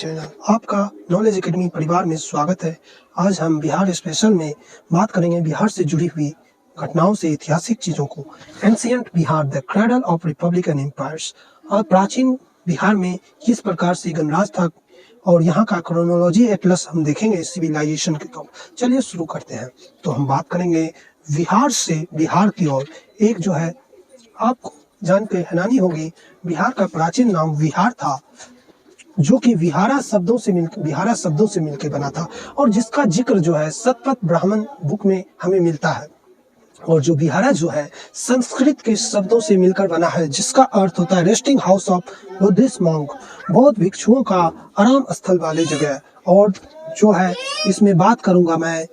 Channel आपका knowledge academy परिवार में स्वागत है। आज हम बिहार स्पेशल में बात करेंगे बिहार से जुड़ी हुई घटनाओं से ऐतिहासिक चीज़ों को। Ancient Bihar, the cradle of republican empires. और प्राचीन बिहार में किस प्रकार से गणराज था और यहाँ का क्रोनोलॉजी एटलस हम देखेंगे सिविलाइजेशन के तो। चलिए शुरू करते हैं। तो हम बात करेंगे बिहार से बिहार की ओर। एक जो है आपको जान के हैरानी होगी, बिहार का प्राचीन नाम विहार था, जो कि विहारा शब्दों से मिलकर बना था और जिसका जिक्र जो है शतपथ ब्राह्मण बुक में हमें मिलता है। और जो बिहारा जो है संस्कृत के शब्दों से मिलकर बना है, जिसका अर्थ होता है resting house of Buddhist monk, बौद्ध भिक्षुओं का आराम स्थल वाली जगह। और जो है इसमें बात करूंगा मैं,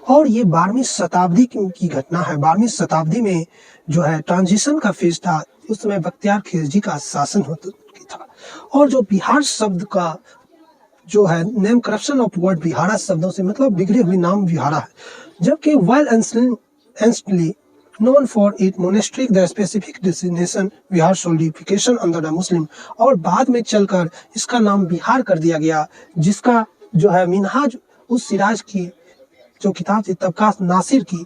और ये 12वीं शताब्दी की घटना है। 12वीं शताब्दी में जो है ट्रांजिशन का फेज था, उस समय बख्तियार खिलजी का शासन होता था। और जो बिहार शब्द का जो है नेम करप्शन ऑफ वर्ड बिहारा शब्दों से मतलब बिगड़े हुए नाम बिहारा है, जबकि well anciently known for its monastic the specific designation Bihar solidification under the Muslim। और बाद में चलकर इसका नाम बिहार कर दिया गया, जिसका जो है मिनहाज उस सिराज की जो किताब थी तबकात नासिर की,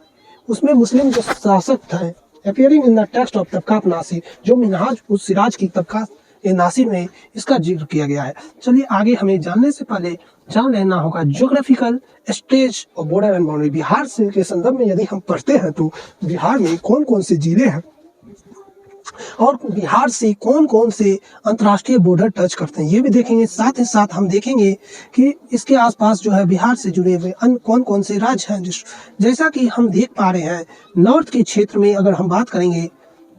उसमें मुस्लिम जो शासक थे appearing in the text of तबकात नासिर, जो मिनहाज उस सिराज की तबकात नासिर में इसका जिक्र किया गया है। चलिए आगे हमें जानने से पहले जान लेना होगा ज्योग्राफिकल स्टेज और बॉर्डर एंड बाउंड्री। बिहार से के संदर्भ में यदि हम पढ़ते हैं तो बिहार में कौन कौन से जिले हैं और बिहार से कौन कौन से अंतर्राष्ट्रीय बॉर्डर टच करते हैं, ये भी देखेंगे। साथ ही साथ हम देखेंगे कि इसके आसपास जो है बिहार से जुड़े हुए अन्य कौन कौन से राज्य हैं। जैसा कि हम देख पा रहे हैं, नॉर्थ के क्षेत्र में अगर हम बात करेंगे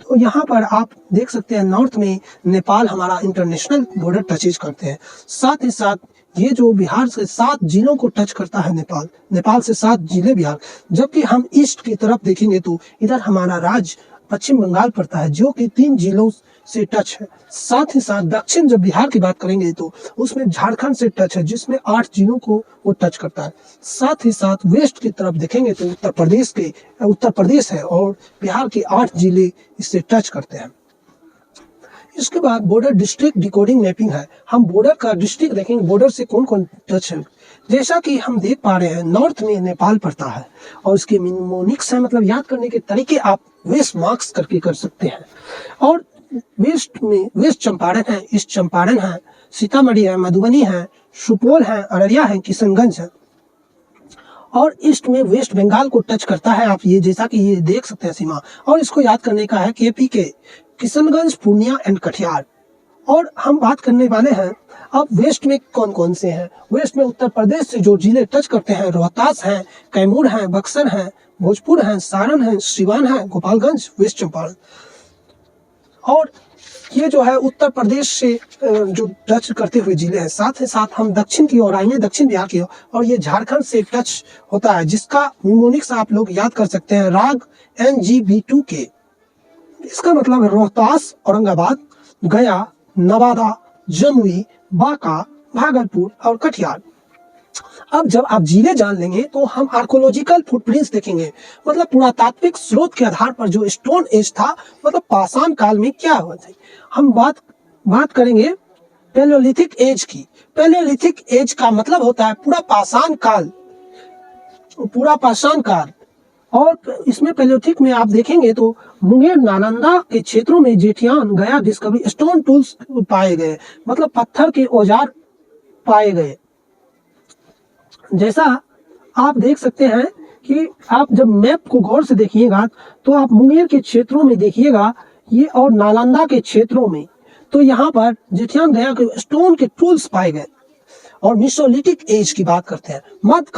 तो यहाँ पर आप देख सकते हैं नॉर्थ में नेपाल हमारा इंटरनेशनल बॉर्डर टचेज करते हैं। साथ ही साथ ये जो बिहार से 7 जिलों को टच करता है नेपाल से 7 जिले बिहार। जबकि हम ईस्ट की तरफ देखेंगे तो इधर हमारा राज्य पश्चिम बंगाल पड़ता है, जो कि 3 जिलों से टच है। साथ ही साथ दक्षिण जब बिहार की बात करेंगे तो उसमें झारखंड से टच है, जिसमें 8 जिलों को वो टच करता है। साथ ही साथ वेस्ट की तरफ देखेंगे तो उत्तर प्रदेश है और बिहार के 8 जिले इससे टच करते हैं। इसके बाद बॉर्डर डिस्ट्रिक्ट डिकोडिंग मैपिंग है। हम बॉर्डर का डिस्ट्रिक्ट देखेंगे, बॉर्डर से कौन कौन टच है। जैसा कि हम देख पा रहे हैं, नॉर्थ में नेपाल पड़ता है और इसके मिनोनिक्स है, मतलब याद करने के तरीके आप वेस्ट मार्क्स करके कर सकते हैं। और वेस्ट में वेस्ट चंपारण है, ईस्ट चंपारण है, सीतामढ़ी है, मधुबनी है, सुपौल है, अररिया है, किशनगंज है। और ईस्ट में वेस्ट बंगाल को टच करता है, आप ये जैसा कि ये देख सकते हैं सीमा। और इसको याद करने का है केपी के किशनगंज, पूर्णिया एंड कटिहार। और हम बात करने वाले हैं अब वेस्ट में कौन कौन से हैं। वेस्ट में उत्तर प्रदेश से जो जिले टच करते हैं, रोहतास है, कैमूर है, बक्सर है, भोजपुर है, सारण है, सिवान है, गोपालगंज, वेस्ट चंपारण। और ये जो है उत्तर प्रदेश से जो टच करते हुए जिले हैं। साथ ही साथ हम दक्षिण की ओर आएंगे, दक्षिण बिहार की ओर, और ये झारखंड से टच होता है, जिसका निमोनिक्स आप लोग याद कर सकते हैं, राग NGB2K। इसका मतलब है रोहतास, औरंगाबाद, गया, नवादा, जमुई, बांका, भागलपुर और कटिहार। अब जब आप जिले जान लेंगे तो हम आर्कोलॉजिकल फुटप्रिंट्स देखेंगे, मतलब पुरातात्विक स्रोत के आधार पर जो स्टोन एज था, मतलब पाषाण काल में क्या हुआ था। हम बात करेंगे पैलियोलिथिक एज की। पैलियोलिथिक एज का मतलब होता है पूरा पाषाण काल। और इसमें पैलियोलिथिक में आप देखेंगे तो मुंगेर, नालंदा के क्षेत्रों में जेठियान, गया डिस्कवरी स्टोन टूल्स पाए गए, मतलब पत्थर के औजार पाए गए। जैसा आप देख सकते हैं कि आप जब मैप को गौर से देखिएगा तो आप मुंगेर के क्षेत्रों में देखिएगा ये, और नालंदा के क्षेत्रों में, तो यहाँ पर जेठियान, गया के स्टोन के टूल्स पाए गए। और मिसोलिटिक एज की बात करते हैं, मध्य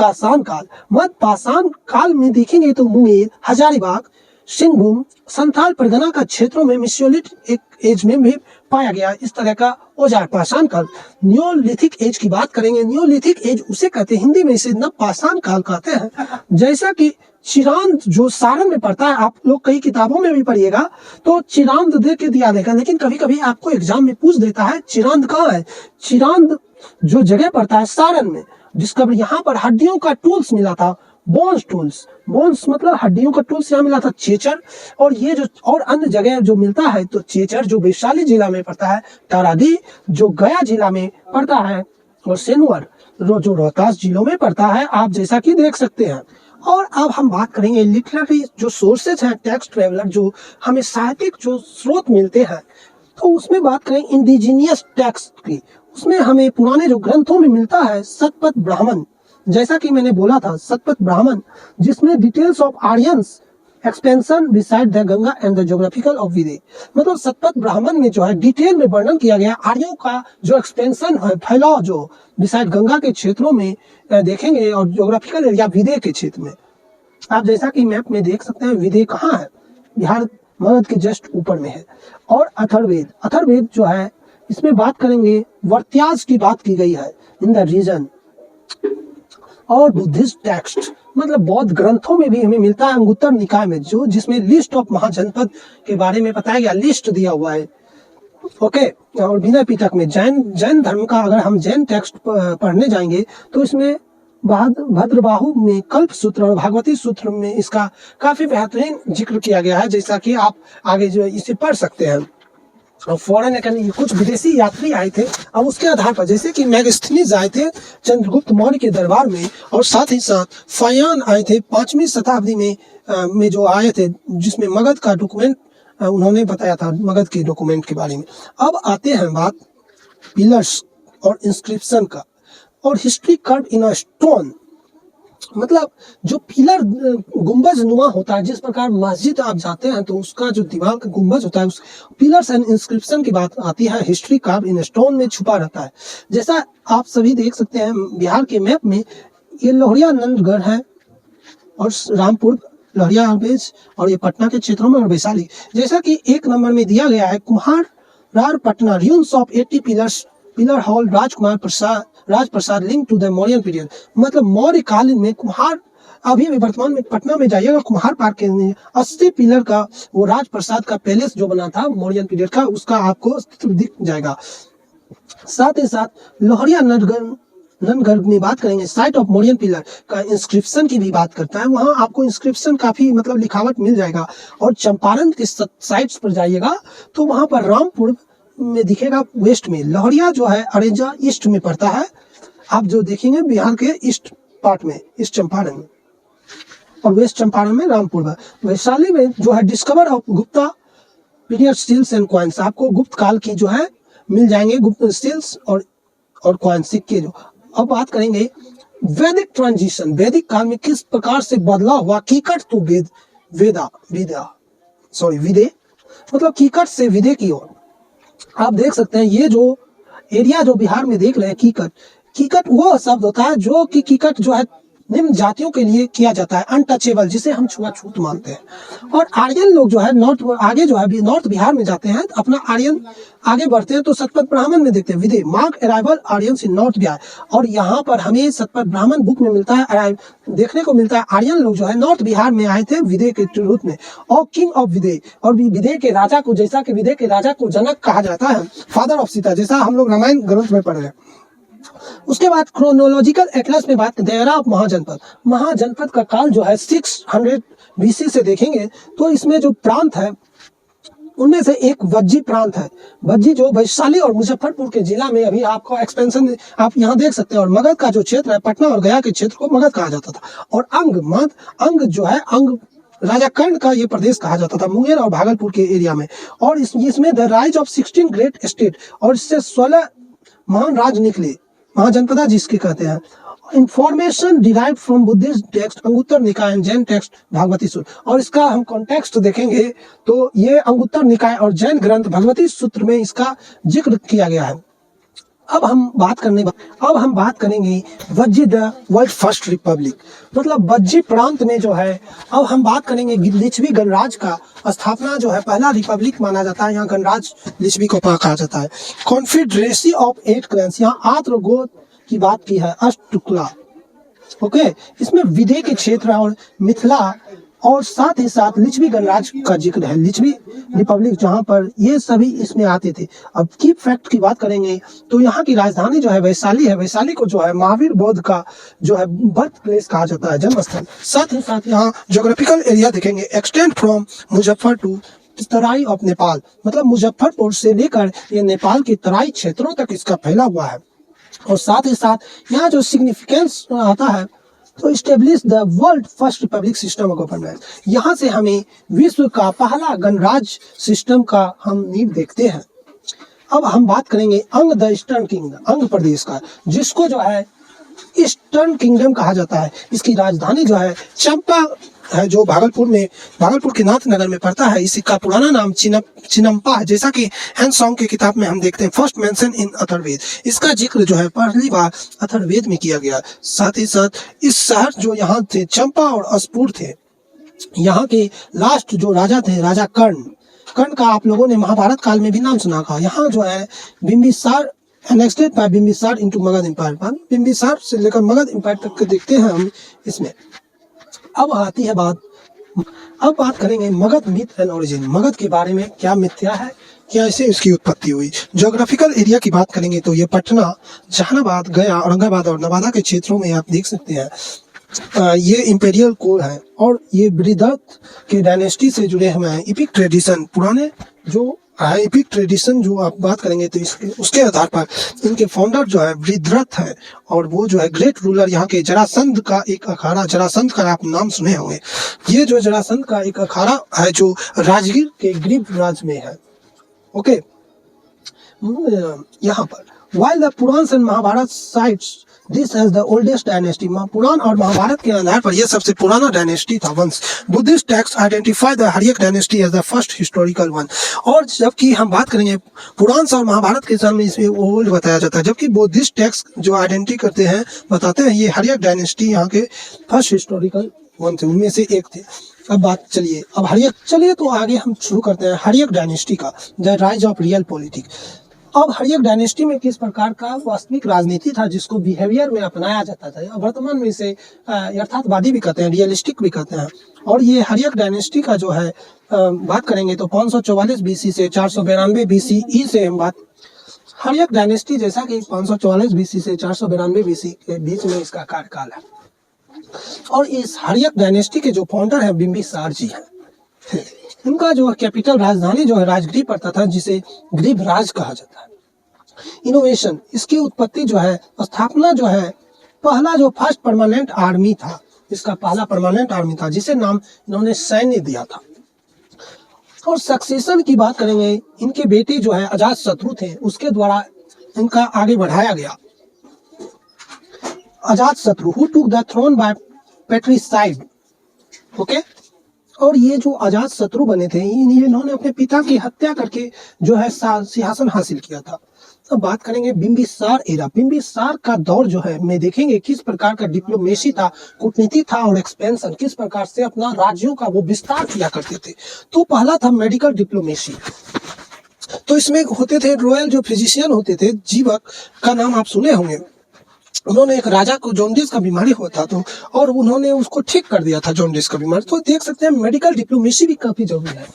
पाषाण काल में देखेंगे तो मुंगेर, हजारीबाग, सिंहभूम, संथाल परगना का क्षेत्रों में मिसोलिटिक एज में भी पाया गया इस तरह का औजार पाषाण काल। न्योलिथिक एज की बात करेंगे, न्योलिथिक एज उसे कहते हैं, हिंदी में इसे नवपाषाण काल कहते हैं। जैसा कि चिरांद जो सारण में पड़ता है, आप लोग कई किताबों में भी पढ़िएगा तो चिरांद दे के दिया देगा, लेकिन कभी कभी आपको एग्जाम में पूछ देता है चिरांद कहाँ है। चिरांद जो जगह पड़ता है सारण में, डिस्कवरी यहाँ पर हड्डियों का टूल्स मिला था, बोन्स मतलब हड्डियों का टूल्स यहाँ मिला था, चेचर। और ये जो और अन्य जगह जो मिलता है तो चेचर जो वैशाली जिला में पड़ता है, तारादी जो गया जिला में पड़ता है, और सेनुअर जो रोहतास जिलों में पड़ता है, आप जैसा कि देख सकते हैं। और अब हम बात करेंगे लिटरेरी जो सोर्सेज हैं, टेक्स्ट ट्रेवलर, जो हमें साहित्यिक जो स्रोत मिलते हैं, तो उसमें बात करें इंडिजीनियस टेक्स्ट की, उसमें हमें पुराने जो ग्रंथों में मिलता है शतपथ ब्राह्मण, जैसा कि मैंने बोला था शतपथ ब्राह्मण, जिसमें details of Aryans expansion beside the Ganga and the geographical of विदे, मतलब शतपथ ब्राह्मण में जो है डिटेल में वर्णन किया गया आर्यों का जो एक्सपेंशन है, फैलाव जो बिसाइड गंगा के क्षेत्रों में देखेंगे, और ज्योग्राफिकल एरिया विदे के क्षेत्र में। आप जैसा कि मैप में देख सकते हैं विदे कहाँ है, बिहार मगध के जस्ट ऊपर में है। और अथर्ववेद, अथर्ववेद जो है इसमें बात करेंगे वर्त्यास की बात की गई है इन द रीजन। और बुद्धिस्ट टेक्स्ट, मतलब बौद्ध ग्रंथों में भी हमें मिलता है अंगुत्तर निकाय में, जो जिसमें लिस्ट ऑफ महाजनपद के बारे में बताया गया, लिस्ट दिया हुआ है। ओके, और विनय पिटक में जैन धर्म का अगर हम जैन टेक्स्ट पढ़ने जाएंगे तो इसमें भद्रबाहु में कल्प सूत्र और भागवती सूत्र में इसका काफी बेहतरीन जिक्र किया गया है, जैसा कि आप आगे जो इसे पढ़ सकते हैं। और फॉरेन कुछ विदेशी यात्री आए थे, अब उसके आधार पर जैसे कि मैगस्थनीज आए थे चंद्रगुप्त मौर्य के दरबार में, और साथ ही साथ फायान आए थे 5वीं शताब्दी में जो आए थे, जिसमें मगध का डॉक्यूमेंट उन्होंने बताया था, मगध के डॉक्यूमेंट के बारे में। अब आते हैं बात पिलर्स और इंस्क्रिप्शन का, और history curve in a stone, मतलब जो पिलर गुंबज नुमा होता है, जिस प्रकार मस्जिद आप जाते हैं तो उसका जो दीवार का गुंबज होता है, उस पिलर्स एंड इंस्क्रिप्शन की बात आती है, हिस्ट्री कार्व इन स्टोन में छुपा रहता है। जैसा आप सभी देख सकते हैं बिहार के मैप में, ये लोहरिया नंदगढ़ है, और रामपुर लोहरिया बेच, और ये पटना के क्षेत्रों में, और वैशाली, जैसा कि 1 नंबर में दिया गया है Kumhrar Patna, ruins of 80 pillars, pillar hall राजकुमार प्रसाद, राज प्रसाद link to the Mauryan period, मतलब मौर्य कालीन में कुम्हार, अभी भी वर्तमान में पटना में जाइएगा कुम्हार पार्क के 80 पिलर का वो राज प्रसाद का पैलेस जो बना था मौर्यन पीरियड का, उसका आपको अस्तित्व दिख जाएगा। साथ ही साथ लोहरिया नंदगढ़ में बात करेंगे, साइट ऑफ मौर्यन पिलर का इंस्क्रिप्शन की भी बात करता है, वहाँ आपको इंस्क्रिप्शन काफी मतलब लिखावट मिल जाएगा। और चंपारण के साइट्स पर जाइएगा तो वहाँ पर रामपुर में दिखेगा वेस्ट में, लोहरिया जो है अरेंजा ईस्ट में पड़ता है, आप जो देखेंगे बिहार के ईस्ट पार्ट में, ईस्ट चंपारण में, और वेस्ट चंपारण में रामपुर में। वैशाली में जो है discover of Gupta period steels and coins, आपको गुप्त काल की जो है मिल जाएंगे गुप्त स्टील्स और कॉइन, सिक्के जो। अब बात करेंगे वैदिक ट्रांजिशन, वैदिक काल में किस प्रकार से बदलाव हुआ, कीकट टू विदे, मतलब कीकट से विदे की ओर। आप देख सकते हैं ये जो एरिया जो बिहार में देख रहे हैं, कीकट वो शब्द होता है जो कि कीकट जो है निम्न जातियों के लिए किया जाता है, अनटचेबल, जिसे हम छुआछूत मानते हैं। और आर्यन लोग जो है नॉर्थ आगे जो है नॉर्थ बिहार में जाते हैं, अपना आर्यन आगे बढ़ते हैं तो शतपथ ब्राह्मण में देखते हैं विदे, मार्क अराइवल आर्यंस इन नॉर्थ बिहार। और यहाँ पर हमें शतपथ ब्राह्मण बुक में मिलता है, देखने को मिलता है आर्यन लोग जो है नॉर्थ बिहार में आए थे विदे के रूप में, और किंग ऑफ विदे, और विदे के राजा को, जैसा कि विदे के राजा को जनक कहा जाता है, फादर ऑफ सीता, जैसा हम लोग रामायण ग्रंथ में पढ़ रहे हैं। उसके बाद क्रोनोलॉजिकल एटलस में बात करें, एरा ऑफ महाजनपद का काल जो है 600 BC से देखेंगे तो इसमें जो प्रांत है उनमें से एक वज्जी प्रांत है, वज्जी जो वैशाली और मुजफ्फरपुर के जिला में अभी आपको एक्सपेंशन आप यहाँ देख सकते हैं। और मगध का जो क्षेत्र है, पटना और गया के क्षेत्र को मगध कहा जाता था। और अंग जो है, अंग राजा कर्ण का ये प्रदेश कहा जाता था, मुंगेर और भागलपुर के एरिया में। और इसमें the rise of 16 great state, और इससे 16 महान राज निकले, महाजनपदा जिसके कहते हैं। Information derive from Buddhist text, Anguttara निकाय एंड जैन टेक्स्ट, भागवती सूत्र। और इसका हम कॉन्टेक्स्ट देखेंगे तो ये अंगुत्तर निकाय और जैन ग्रंथ भगवती सूत्र में इसका जिक्र किया गया है। अब हम बात करेंगे Vajji the world first Republic, मतलब वज्जी प्रांत में जो है। अब हम बात करेंगे लिच्छवी गणराज का स्थापना जो है, पहला रिपब्लिक माना जाता है, यहाँ गणराज लिच्छवी को कहा जाता है। कॉन्फेडरेसी ऑफ 8 क्लैंस, यहाँ आत्र गोत्र की बात की है, अष्टुकला। ओके, इसमें विदे के क्षेत्र और मिथिला और साथ ही साथ लिच्छवी गणराज का जिक्र है, लिच्छवी रिपब्लिक, जहां पर ये सभी इसमें आते थे। अब की फैक्ट की बात करेंगे तो यहाँ की राजधानी जो है वैशाली है, वैशाली को जो है महावीर बौद्ध का जो है बर्थ प्लेस कहा जाता है, जन्म स्थल। साथ ही साथ यहाँ ज्योग्राफिकल एरिया देखेंगे, extend from Muzaffar to Terai of Nepal, मतलब मुजफ्फरपुर से लेकर ये नेपाल के तराई क्षेत्रों तक इसका फैला हुआ है। और साथ ही साथ यहाँ जो सिग्निफिकेंस आता है तो establish the world first Republic system of government, यहाँ से हमें विश्व का पहला गणराज्य सिस्टम का हम नींव देखते हैं। अब हम बात करेंगे अंग द ईस्टर्न किंगडम, अंग प्रदेश का, जिसको जो है ईस्टर्न किंगडम कहा जाता है। इसकी राजधानी जो है चंपा है, जो भागलपुर के नाथनगर में पड़ता है। इसका पुराना नाम चिनम्पा है, जैसा कि हैंड सॉन्ग की किताब में हम देखते हैं, फर्स्ट मेंशन इन अथर्ववेद। इसका जिक्र जो है पहली बार अथर्ववेद में किया गया। साथ ही साथ इस शहर जो यहाँ थे चंपा और असपुर थे, यहाँ के लास्ट जो राजा थे, राजा कर्ण का आप लोगों ने महाभारत काल में भी नाम सुना था। यहाँ जो है Bimbisara annexed by Bimbisara into Magadha empire, Bimbisara से लेकर मगध एम्पायर तक के देखते हैं हम इसमें। अब आती है अब बात करेंगे Magadh myth and origin, Magadh के बारे में क्या मिथ्या है, कैसे इसकी उत्पत्ति हुई। ज्योग्राफिकल एरिया की बात करेंगे तो ये पटना, जहानाबाद, गया, औरंगाबाद और नवादा के क्षेत्रों में आप देख सकते हैं। ये इंपेरियल कोड है और ये बृहदत्त के डायनेस्टी से जुड़े हुए हैं। इपिक ट्रेडिशन, पुराने जो इपिक ट्रेडिशन जो आप बात करेंगे तो उसके आधार पर इनके फाउंडर जो है बृहदत्त है और वो जो है ग्रेट रूलर यहाँ के जरासंध का एक अखाड़ा, जरासंध का आप नाम सुने होंगे। ये जो जरासंध का एक अखाड़ा है जो राजगीर के गिरिराज में है। ओके, यहाँ पर while the Purans and Mahabharata cites this as the oldest dynasty, पुराण और महाभारत के आधार पर यह सबसे पुराना डायनेस्टी था वंश। Buddhist text identify the Haryanka dynasty as the first historical one. और जबकि हम बात करेंगे पुराण और महाभारत के सामने इसमें ओल्ड बताया जाता है, जबकि बुद्धिस्ट टेक्स्ट जो आइडेंटिटी करते हैं, बताते हैं ये हर्यक डायनेस्टी यहाँ के फर्स्ट हिस्टोरिकल वन थे, उनमें से एक थे। अब चलिए तो आगे हम शुरू करते हैं हर्यक डायनेस्टी का, the rise of real politics. अब हर्यक डायनेस्टी में किस प्रकार का वास्तविक राजनीति था जिसको बिहेवियर में अपनाया जाता था। वर्तमान में इसे यथार्थवादी भी कहते हैं, रियलिस्टिक भी कहते हैं। और ये हर्यक डायनेस्टी का जो है बात करेंगे तो 544 बीसी से 492 बीसीई से हम बात, हर्यक डायनेस्टी जैसा कि 544 बीसी से 492 बीसी के बीच में इसका कार्यकाल है। और इस हर्यक डायनेस्टी के जो फाउंडर है बिंबिसार जी हैं। इनका जो कैपिटल राजधानी जो है राजगृह पड़ता था, जिसे गिरिराज कहा जाता है। इनोवेशन, इसकी उत्पत्ति जो है, स्थापना जो है, पहला जो फर्स्ट परमानेंट आर्मी था, इसका पहला परमानेंट आर्मी था जिसे नाम इन्होंने सैन्य दिया था। और सक्सेशन की बात करेंगे, इनके बेटे जो है अजात शत्रु थे, उसके द्वारा इनका आगे बढ़ाया गया। Ajatashatru who took the throne by patricide. Okay, और ये जो अजात शत्रु बने थे, इन्होंने अपने पिता की हत्या करके जो है सिंहासन हासिल किया था। अब बात करेंगे बिंबिसार एरा, बिंबिसार का दौर जो है में देखेंगे किस प्रकार का डिप्लोमेसी था, कूटनीति था और एक्सपेंशन, किस प्रकार से अपना राज्यों का वो विस्तार किया करते थे। तो पहला था मेडिकल डिप्लोमेसी। तो इसमें होते थे रॉयल जो फिजिशियन होते थे, जीवक का नाम आप सुने होंगे। उन्होंने एक राजा को जॉन्डिस का बीमारी हुआ था तो, और उन्होंने उसको ठीक कर दिया था जॉन्डिस का बीमारी। तो देख सकते हैं मेडिकल डिप्लोमेसी भी काफी जरूरी है।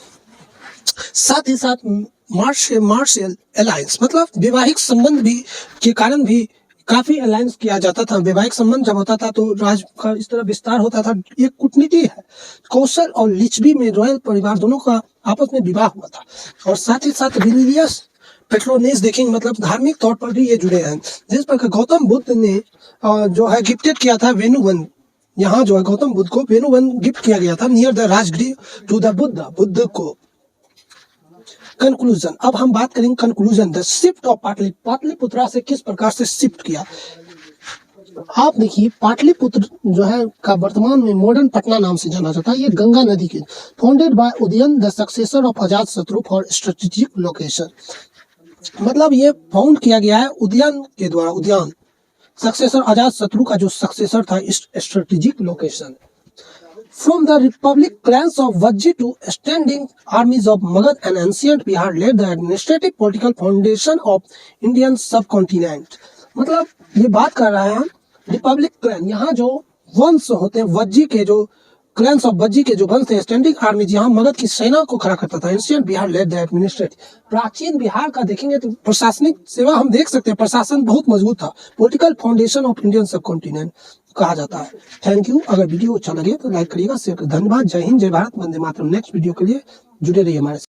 साथ ही साथ मार्शियल अलायंस, मतलब वैवाहिक संबंध भी के कारण भी काफी अलायंस किया जाता था। वैवाहिक संबंध जब होता था तो राज का इस तरह विस्तार होता था। ये कूटनीति है। कौशल और लिच्छवी में रॉयल परिवार दोनों का आपस में विवाह हुआ था। और साथ ही साथ रिलीजियस पेट्रोनेज देखेंगे, मतलब धार्मिक तौर पर भी ये जुड़े हैं। जिस पर गौतम बुद्ध ने जो है गिफ्टेड किया था वेणुवन, यहाँ जो है गौतम बुद्ध को वेणुवन गिफ्ट किया गया था near the Rajgriha to the Buddha को। कंक्लूजन, अब हम बात करेंगे conclusion, the shift of Pataliputra से किस प्रकार से शिफ्ट किया। आप देखिए पाटलिपुत्र जो है का वर्तमान में मॉडर्न पटना नाम से जाना जाता है। ये गंगा नदी के, founded by Udayan the successor of Ajatashatru for strategic location, मतलब ये फाउंड किया गया है उदयन के द्वारा। उदयन सक्सेसर, अजात शत्रु का जो सक्सेसर था, strategic location. From the republic clans of Vajji to standing armies of Magad and ancient Bihar laid the administrative political foundation of Indian subcontinent। मतलब ये बात कर रहा है रिपब्लिक क्लैन, यहाँ जो वंश होते हैं वज्जी के, जो क्लैंस ऑफ वज्जी के जो वंश थे, स्टैंडिंग आर्मी जहाँ मगध की सेना को खड़ा करता था। Ancient Bihar led the administrative, प्राचीन बिहार का देखेंगे तो प्रशासनिक सेवा हम देख सकते हैं, प्रशासन बहुत मजबूत था। Political foundation of Indian subcontinent कहा जाता है। Thank you. अगर वीडियो अच्छा लगे तो लाइक करिएगा, शेयर करिएगा। धन्यवाद। जय हिंद, जय भारत, वंदे मातरम। नेक्स्ट वीडियो के लिए जुड़े रहिए हमारे साथ।